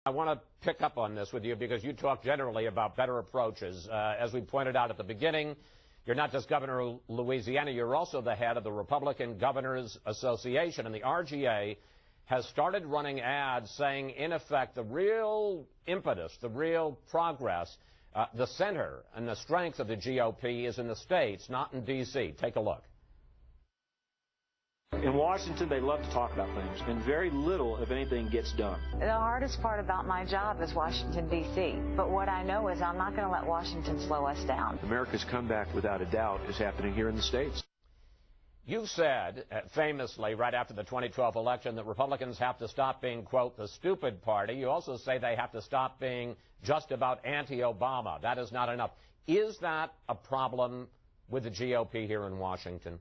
I want to pick up on this with you because you talk generally about better approaches. As we pointed out at the beginning, you're not just governor of Louisiana, you're also the head of the Republican Governors Association, and the RGA has started running ads saying, in effect, the real impetus, the real progress, the center and the strength of the GOP is in the states, not in D.C. Take a look. In Washington, they love to talk about things, and very little, if anything, gets done. The hardest part about my job is Washington, D.C., but what I know is I'm not going to let Washington slow us down. America's comeback, without a doubt, is happening here in the states. You said, famously, right after the 2012 election, that Republicans have to stop being, quote, the stupid party. You also say they have to stop being just about anti-Obama. That is not enough. Is that a problem with the GOP here in Washington?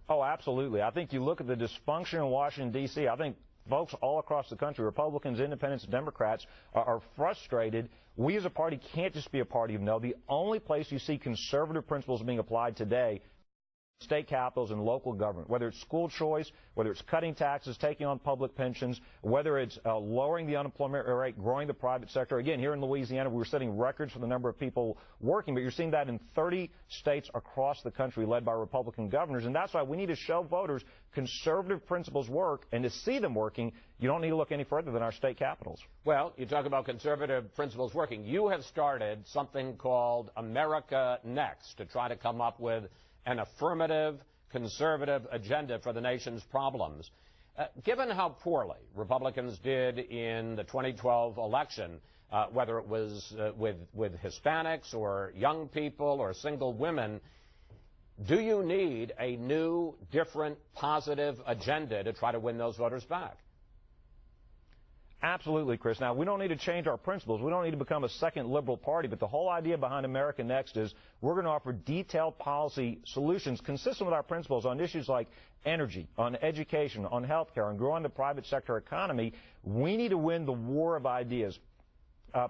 Oh, absolutely. I think you look at the dysfunction in Washington, D.C., I think folks all across the country, Republicans, Independents, Democrats, are frustrated. We as a party can't just be a party of no. The only place you see conservative principles being applied today, state capitals and local government, whether it's school choice, whether it's cutting taxes, taking on public pensions, whether it's lowering the unemployment rate, growing the private sector. Again, here in Louisiana, we were setting records for the number of people working, but you're seeing that in 30 states across the country led by Republican governors, and that's why we need to show voters conservative principles work, and to see them working, you don't need to look any further than our state capitals. Well, you talk about conservative principles working. You have started something called America Next to try to come up with an affirmative, conservative agenda for the nation's problems. Given how poorly Republicans did in the 2012 election, whether it was with Hispanics or young people or single women, do you need a new, different, positive agenda to try to win those voters back? Absolutely, Chris. Now, we don't need to change our principles. We don't need to become a second liberal party, but the whole idea behind America Next is we're going to offer detailed policy solutions consistent with our principles on issues like energy, on education, on health care, on growing the private sector economy. We need to win the war of ideas.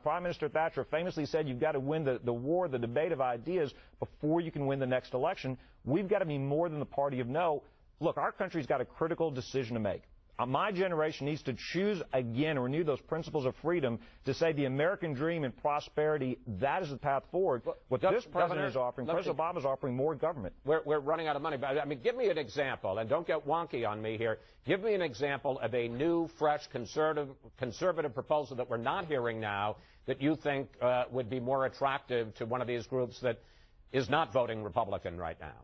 Prime Minister Thatcher famously said you've got to win the war, the debate of ideas before you can win the next election. We've got to be more than the party of no. Look, our country's got a critical decision to make. My generation needs to choose again and renew those principles of freedom to say the American dream and prosperity, that is the path forward. What this president is offering, President Obama is offering more government. We're running out of money. But I mean, give me an example, and don't get wonky on me here. Give me an example of a new, fresh, conservative proposal that we're not hearing now that you think would be more attractive to one of these groups that is not voting Republican right now.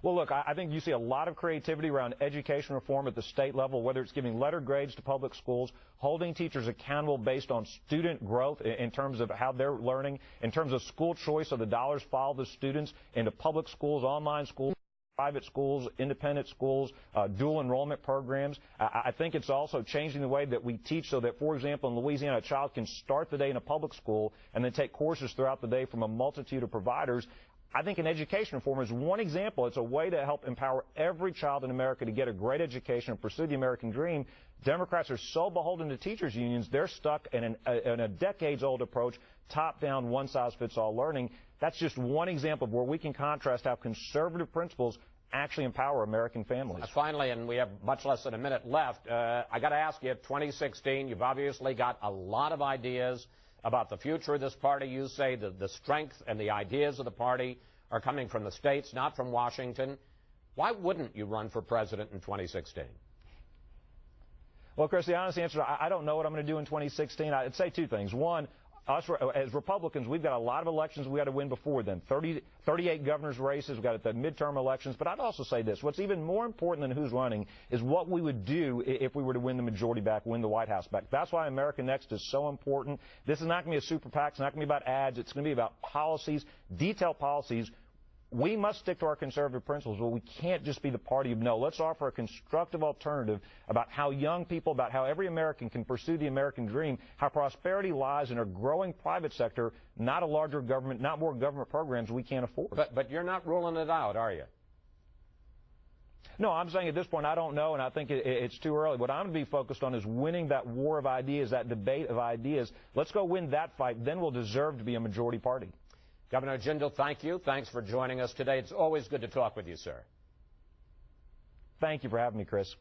Well, look, I think you see a lot of creativity around education reform at the state level, whether it's giving letter grades to public schools, holding teachers accountable based on student growth in terms of how they're learning, in terms of school choice, so the dollars follow the students into public schools, online schools, private schools, independent schools, dual enrollment programs. I think it's also changing the way that we teach so that, for example, in Louisiana, a child can start the day in a public school and then take courses throughout the day from a multitude of providers. I think an education reform is one example. It's a way to help empower every child in America to get a great education and pursue the American dream. Democrats are so beholden to teachers' unions, they're stuck in a decades-old approach, top-down, one-size-fits-all learning. That's just one example of where we can contrast how conservative principles actually empower American families. Finally, and we have much less than a minute left, I got to ask you, 2016, you've obviously got a lot of ideas about the future of this party. You say that the strength and the ideas of the party are coming from the states, not from Washington. Why wouldn't you run for president in 2016? Well, Chris, the honest answer, I don't know what I'm going to do in 2016. I'd say two things. One, us as Republicans, we've got a lot of elections we got to win before then. 38 governor's races, we've got the midterm elections. But I'd also say this. What's even more important than who's running is what we would do if we were to win the majority back, win the White House back. That's why America Next is so important. This is not going to be a super PAC. It's not going to be about ads. It's going to be about policies, detailed policies. We must stick to our conservative principles, but we can't just be the party of no. Let's offer a constructive alternative about how young people, about how every American can pursue the American dream, how prosperity lies in a growing private sector, not a larger government, not more government programs we can't afford. But you're not ruling it out, are you? No, I'm saying at this point I don't know, and I think it's too early. What I'm going to be focused on is winning that war of ideas, that debate of ideas. Let's go win that fight. Then we'll deserve to be a majority party. Governor Jindal, thank you. Thanks for joining us today. It's always good to talk with you, sir. Thank you for having me, Chris.